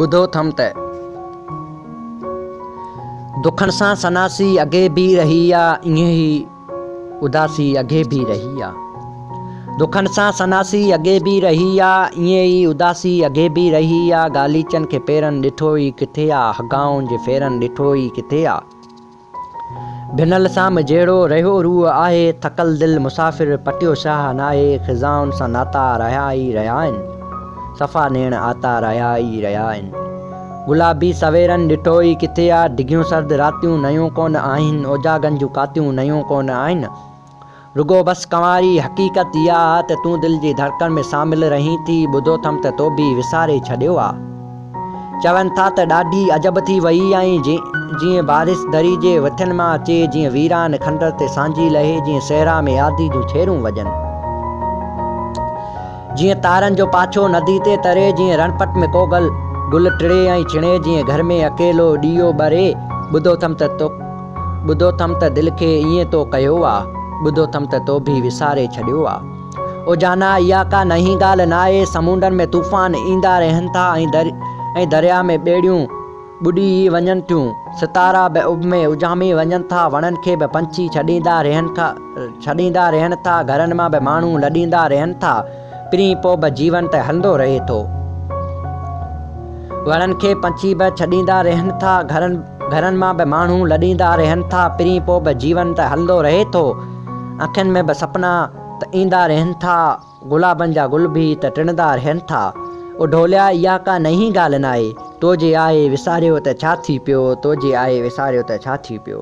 ॿुधो थम त दुखन सां सनासी अॻे बि रही आहे, ईअं ई उदासी अॻे बि रही आहे। दुखन सां सनासी अॻे बि रही आहे, ईअं ई उदासी अॻे बि रही आहे। गालीचनि खे पेरनि ॾिठो ई किथे आहे, हगाउनि जे फेरनि ॾिठो ई किथे आहे। भिनल साम जहिड़ो रहियो रूह आहे, थकल दिलि मुसाफ़िर पटियो शाह नाहे। ख़िज़ाउनि सां नाता रहिया ई रहिया आहिनि, सफ़ा नेण आता रहिया ई रहिया आहिनि। गुलाबी सवेरनि ॾिठो ई किथे आहे, डिघियूं सर्द रातियूं नयूं कोन आहिनि, ओजागनि जूं कातियूं नयूं कोन आहिनि। रुगो बसि कंवारी हक़ीक़त इहा आहे त तूं दिलि जी धड़कन में शामिल रहीं थी। ॿुधो थम त तो बि विसारे छॾियो आहे। चवनि था त ॾाढी अजब थी वई आई, जीअं बारिश दरी जे वथियुनि मां अचे, जीअं वीरान खंडर ते सांझी लहे, जीअं सहरा में आदी जूं छेरूं वॼनि, जीअं तारनि जो पाछो नदी ते तरे, जीअं रणपट में कोगल गुल टिड़े ऐं छिणे, जीअं घर में अकेलो ॾीओ ॿरे। ॿुधो थम त दिलि खे ईअं तो कयो आहे, ॿुधो थम त तो बि विसारे छॾियो आहे। ओ जाना इहा का नई ॻाल्हि न आहे, समुंडनि में तूफ़ान ईंदा रहनि था ऐं दरिया में ॿेड़ियूं ॿुॾी वञनि थियूं। सितारा बि उभ में उजामी वञनि था, वणनि खे बि पंछी छॾींदा रहनि था, घरनि मां बि माण्हू लॾींदा रहनि था, पिरी पोइ बि जीवन त हलंदो रहे थो। वणनि खे पंछी बि छॾींदा रहनि था, घरनि मां बि माण्हू लॾींदा रहनि था, पिरी पोइ बि जीवन त हलंदो रहे थो। अखियुनि में बि सपना त ईंदा रहनि था, गुलाबनि जा गुल बि त टिणंदा रहनि था। ओ ढोलिया इहा का नई ॻाल्हि न आहे, तो जे आहे विसारियो त छा थी पियो, तो जे आहे विसारियो त छा थी पियो।